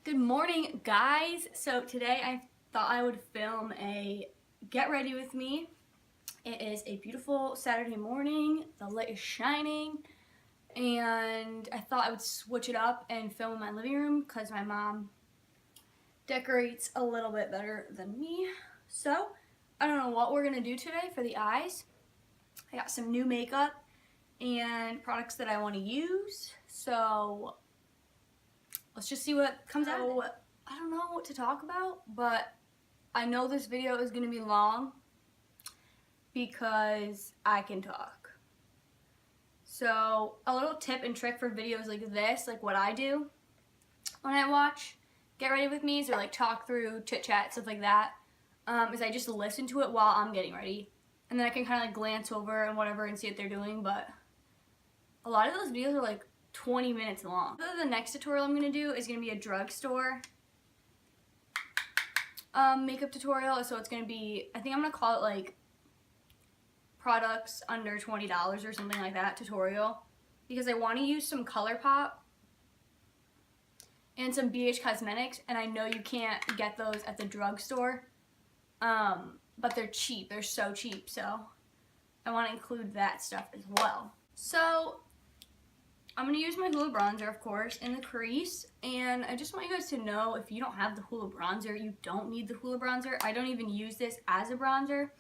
Good morning, guys. So today I thought I would film a get ready with me. It is a beautiful Saturday morning. The light is shining and I thought I would switch it up and film in my living room because my mom decorates a little bit better than me. So I don't know what we're gonna do today for the eyes. I got some new makeup and products that I want to use. So let's just see what comes out. I don't know what to talk about, but I know this video is going to be long because I can talk. So a little tip and trick for videos like this, like what I do when I watch Get Ready With Me's or like talk through, chit chat, stuff like that, is I just listen to it while I'm getting ready. And then I can kind of like glance over and whatever and see what they're doing, but a lot of those videos are like 20 minutes long. The next tutorial I'm going to do is going to be a drugstore makeup tutorial. So it's going to be, I think I'm going to call it like products under $20 or something like that tutorial, because I want to use some ColourPop and some BH Cosmetics, and I know you can't get those at the drugstore, but they're cheap. They're so cheap, so I want to include that stuff as well. So I'm going to use my Hoola bronzer, of course, in the crease, and I just want you guys to know if you don't have the Hoola bronzer, you don't need the Hoola bronzer. I don't even use this as a bronzer,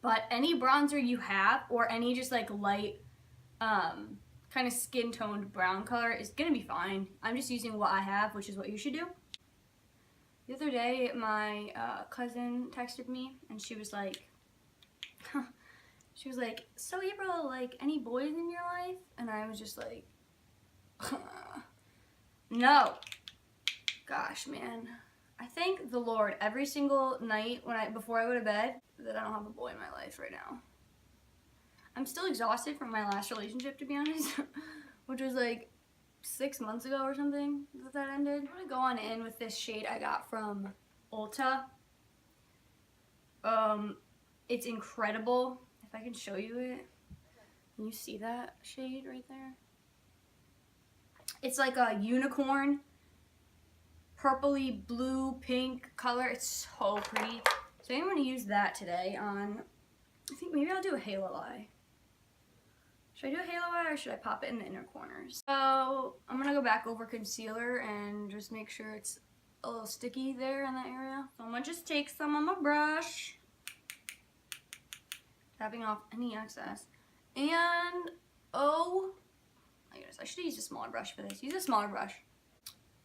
but any bronzer you have, or any just like light kind of skin toned brown color is going to be fine. I'm just using what I have, which is what you should do. The other day, my cousin texted me, and she was like, so April, like, any boys in your life? And I was just like, no. Gosh, man. I thank the Lord every single night before I go to bed that I don't have a boy in my life right now. I'm still exhausted from my last relationship, to be honest, which was like 6 months ago or something that ended. I'm gonna go on in with this shade I got from Ulta. It's incredible. If I can show you it, can you see that shade right there? It's like a unicorn, purpley, blue, pink color. It's so pretty. So I'm going to use that today on, I think maybe I'll do a halo eye. Should I do a halo eye or should I pop it in the inner corners? So I'm going to go back over concealer and just make sure it's a little sticky there in that area. So I'm going to just take some on my brush, tapping off any excess. And, oh my goodness, I should use a smaller brush for this. Use a smaller brush.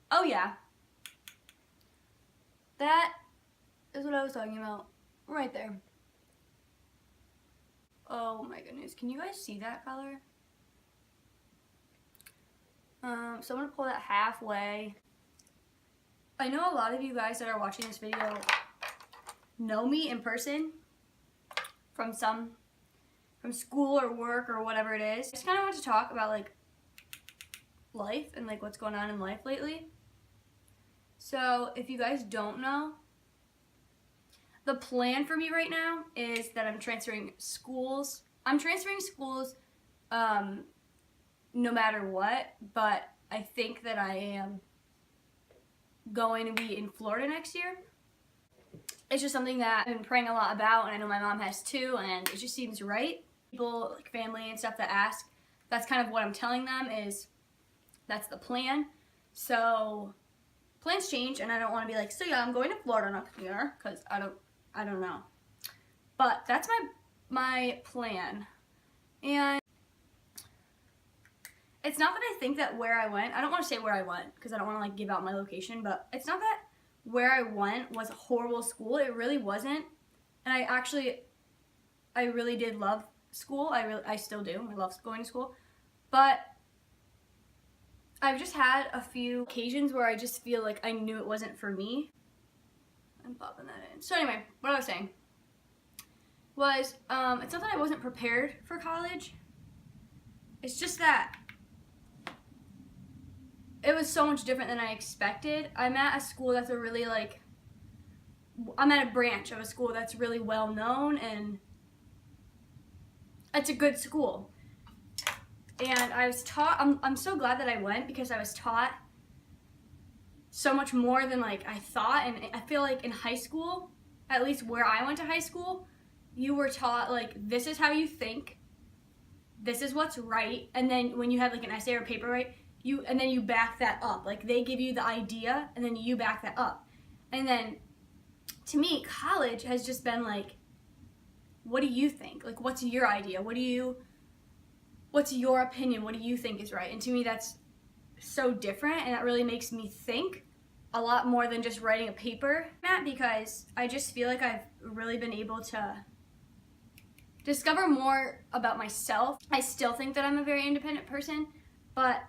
Oh yeah. That is what I was talking about. Right there. Oh my goodness. Can you guys see that color? So I'm going to pull that halfway. I know a lot of you guys that are watching this video know me in person from school or work or whatever it is. I just kind of want to talk about like life and like what's going on in life lately. So if you guys don't know, the plan for me right now is that I'm transferring schools. I'm transferring schools no matter what, but I think that I am going to be in Florida next year. It's just something that I've been praying a lot about, and I know my mom has too, and it just seems right. People, like family and stuff that ask, that's kind of what I'm telling them, is that's the plan. So plans change, and I don't want to be like, so yeah, I'm going to Florida next year, because I don't know. But that's my plan. And it's not that I think that where I went, I don't want to say where I went because I don't want to like give out my location, but it's not that where I went was a horrible school. It really wasn't. And I really did love school. I still do. I love going to school. But I've just had a few occasions where I just feel like I knew it wasn't for me. I'm popping that in. So anyway, what I was saying was, it's not that I wasn't prepared for college. It's just that it was so much different than I expected. I'm at a school that's I'm at a branch of a school that's really well known, and it's a good school. And I was taught, I'm so glad that I went, because I was taught so much more than like I thought. And I feel like in high school, at least where I went to high school, you were taught like, this is how you think, this is what's right. And then when you had like an essay or a paper, right, and then you back that up. Like they give you the idea and then you back that up. And then to me, college has just been like, what do you think? Like, what's your idea? What's your opinion? What do you think is right? And to me, that's so different, and that really makes me think a lot more than just writing a paper, Matt, because I just feel like I've really been able to discover more about myself. I still think that I'm a very independent person, but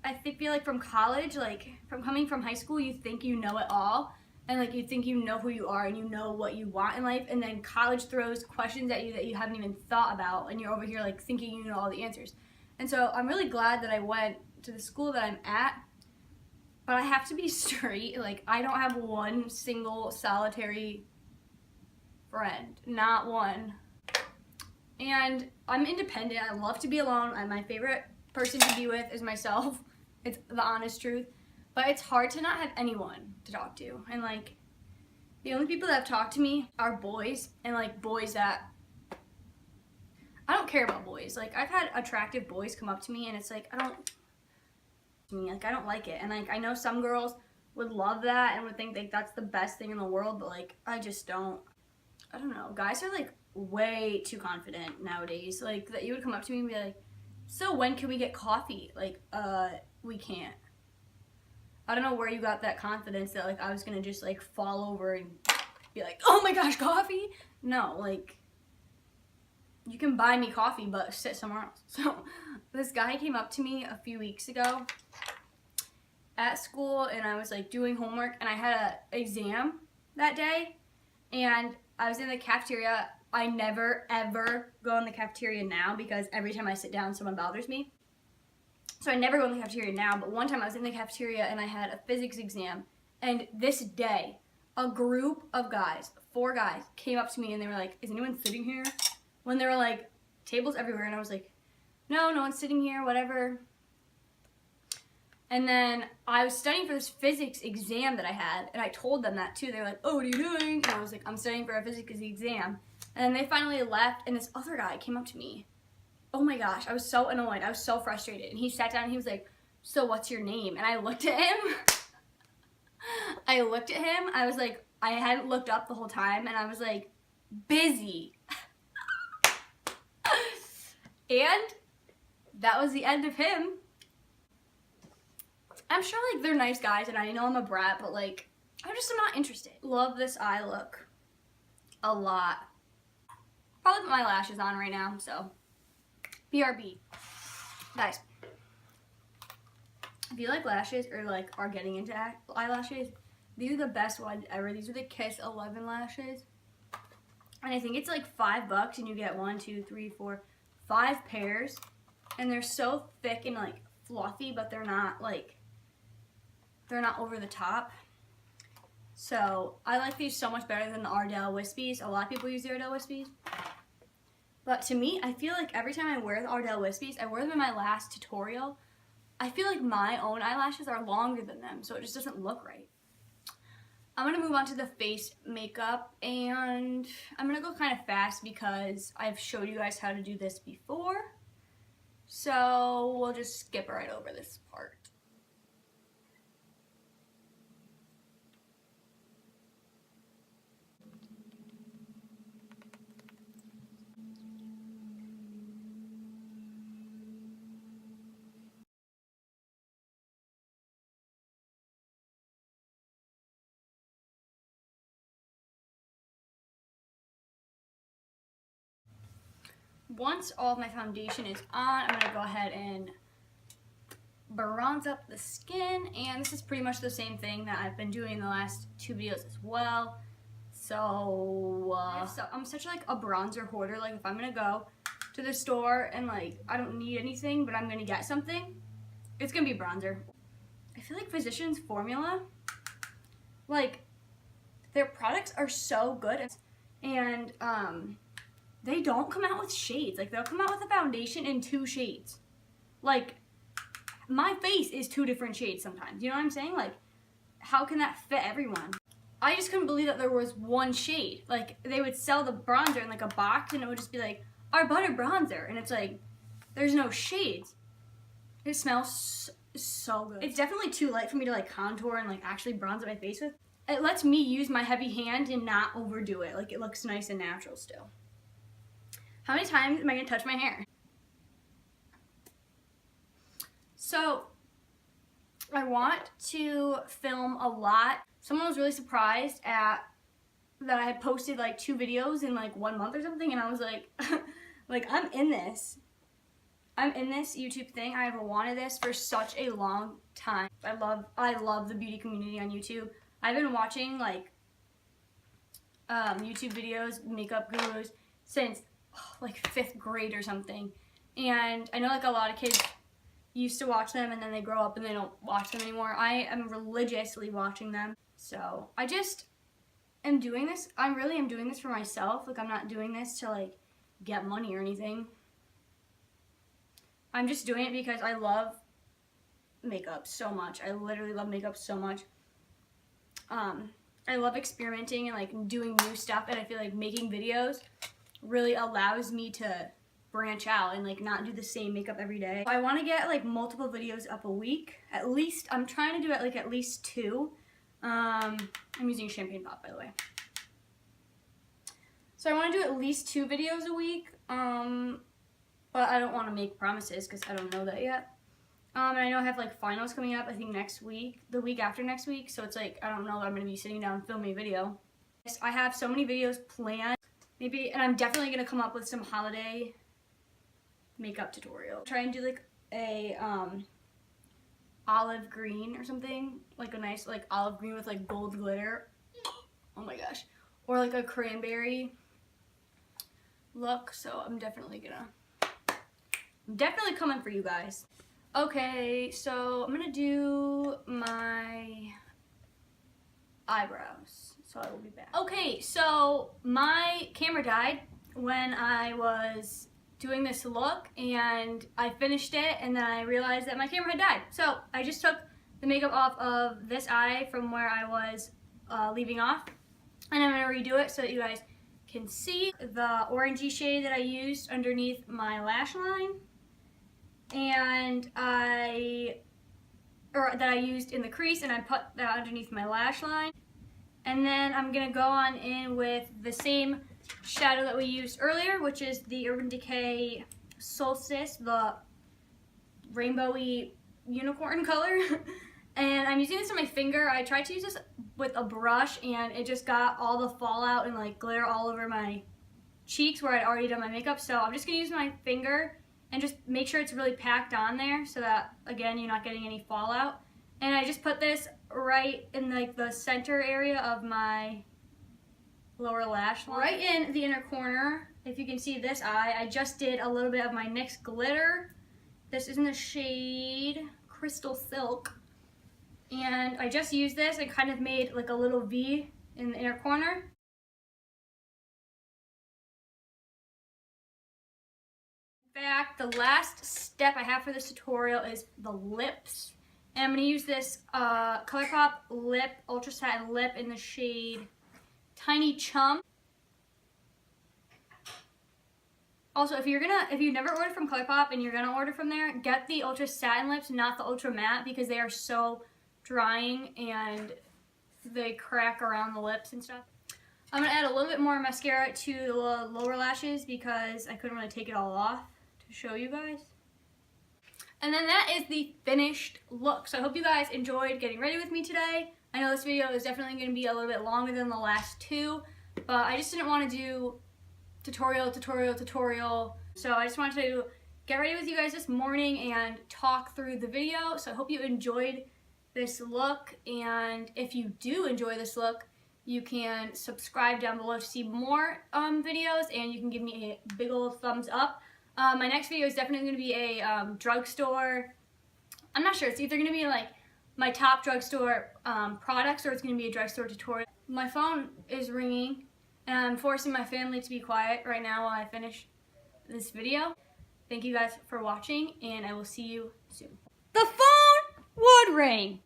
I feel like from college, like from coming from high school, you think you know it all, and like you think you know who you are and you know what you want in life, and then college throws questions at you that you haven't even thought about, and you're over here like thinking you know all the answers. And so I'm really glad that I went to the school that I'm at, but I have to be straight. Like, I don't have one single solitary friend, not one. And I'm independent. I love to be alone. My favorite person to be with is myself. It's the honest truth. But it's hard to not have anyone to talk to. And like, the only people that have talked to me are boys, and like boys that I don't care about boys. Like, I've had attractive boys come up to me, and it's like, I don't like it. And like, I know some girls would love that and would think like that's the best thing in the world, but like, I just don't. I don't know. Guys are like way too confident nowadays. Like, that you would come up to me and be like, so when can we get coffee? Like, we can't. I don't know where you got that confidence that like I was gonna just like fall over and be like, oh my gosh, coffee? No, like, you can buy me coffee, but sit somewhere else. So this guy came up to me a few weeks ago at school, and I was like doing homework, and I had an exam that day, and I was in the cafeteria. I never ever go in the cafeteria now because every time I sit down someone bothers me. So I never go in the cafeteria now, but one time I was in the cafeteria and I had a physics exam, and this day a group of guys, 4 guys, came up to me and they were like, is anyone sitting here? When there were like tables everywhere, and I was like, no one's sitting here, whatever. And then I was studying for this physics exam that I had, and I told them that too. They were like, oh, what are you doing? And I was like, I'm studying for a physics exam. And then they finally left, and this other guy came up to me. Oh my gosh, I was so annoyed. I was so frustrated. And he sat down and he was like, so what's your name? And I looked at him. I was like, I hadn't looked up the whole time, and I was like, busy. And that was the end of him. I'm sure like they're nice guys, and I know I'm a brat, but like, I'm not interested. Love this eye look a lot. Probably put my lashes on right now, so BRB. Guys, if you like lashes or like are getting into eyelashes, these are the best ones ever. These are the Kiss 11 lashes. And I think it's like $5 and you get 1, 2, 3, 4, 5 pairs. And they're so thick and like fluffy, but they're not over the top. So I like these so much better than the Ardell Wispies. A lot of people use the Ardell Wispies. But to me, I feel like every time I wear the Ardell Wispies, I wore them in my last tutorial, I feel like my own eyelashes are longer than them, so it just doesn't look right. I'm going to move on to the face makeup, and I'm going to go kind of fast because I've showed you guys how to do this before. So we'll just skip right over this part. Once all of my foundation is on, I'm going to go ahead and bronze up the skin, and this is pretty much the same thing that I've been doing in the last 2 videos as well. So I'm such like a bronzer hoarder. Like, if I'm going to go to the store and like I don't need anything, but I'm going to get something, it's going to be bronzer. I feel like Physicians Formula, like, their products are so good, and they don't come out with shades. Like, they'll come out with a foundation in 2 shades. Like, my face is 2 different shades sometimes. You know what I'm saying? Like, how can that fit everyone? I just couldn't believe that there was one shade. Like, they would sell the bronzer in like a box and it would just be like, our butter bronzer. And it's like, there's no shades. It smells so good. It's definitely too light for me to like contour and like actually bronze my face with. It lets me use my heavy hand and not overdo it. Like, it looks nice and natural still. How many times am I gonna touch my hair? So, I want to film a lot. Someone was really surprised at that I had posted like 2 videos in like 1 month or something, and I was like, like, I'm in this YouTube thing. I have wanted this for such a long time. I love the beauty community on YouTube. I've been watching like YouTube videos, makeup gurus, since like 5th grade or something. And I know like a lot of kids used to watch them and then they grow up and they don't watch them anymore. I am religiously watching them. So I just am doing this. I really am doing this for myself. Like, I'm not doing this to like get money or anything. I'm just doing it because I love makeup so much. I literally love makeup so much. I love experimenting and like doing new stuff, and I feel like making videos really allows me to branch out and like not do the same makeup every day. I want to get like multiple videos up a week. At least, I'm trying to do it like at least 2. I'm using champagne pop, by the way. So I want to do at least 2 videos a week, but I don't want to make promises because I don't know that yet. And I know I have like finals coming up, I think next week, the week after next week, so it's like, I don't know that I'm going to be sitting down and filming a video. I have so many videos planned, maybe, and I'm definitely going to come up with some holiday makeup tutorial. Try and do like a olive green or something, like a nice like olive green with like gold glitter. Oh my gosh. Or like a cranberry look, so I'm definitely coming for you guys. Okay, so I'm gonna do my eyebrows, so I will be back. Okay, so my camera died when I was doing this look, and I finished it, and then I realized that my camera had died. So I just took the makeup off of this eye from where I was leaving off, and I'm gonna redo it so that you guys can see the orangey shade that I used underneath my lash line, and that I used in the crease, and I put that underneath my lash line. And then I'm gonna go on in with the same shadow that we used earlier, which is the Urban Decay Solstice, the rainbowy unicorn color. And I'm using this on my finger. I tried to use this with a brush and it just got all the fallout and like glitter all over my cheeks where I'd already done my makeup. So I'm just gonna use my finger and just make sure it's really packed on there so that, again, you're not getting any fallout. And I just put this right in like the center area of my lower lash line. Right in the inner corner, if you can see this eye, I just did a little bit of my NYX glitter. This is in the shade Crystal Silk. And I just used this and kind of made like a little V in the inner corner. In fact, the last step I have for this tutorial is the lips. And I'm going to use this ColourPop lip, Ultra Satin lip in the shade Tiny Chum. Also, if you've never ordered from ColourPop and you're gonna order from there, get the Ultra Satin lips, not the Ultra Matte, because they are so drying and they crack around the lips and stuff. I'm gonna add a little bit more mascara to the lower lashes because I couldn't really take it all off to show you guys. And then that is the finished look. So I hope you guys enjoyed getting ready with me today. I know this video is definitely going to be a little bit longer than the last 2, but I just didn't want to do tutorial. So I just wanted to get ready with you guys this morning and talk through the video. So I hope you enjoyed this look, and if you do enjoy this look, you can subscribe down below to see more videos, and you can give me a big old thumbs up. My next video is definitely going to be a drugstore. I'm not sure. It's either going to be like my top drugstore products, or it's going to be a drugstore tutorial. My phone is ringing, and I'm forcing my family to be quiet right now while I finish this video. Thank you guys for watching, and I will see you soon. The phone would ring.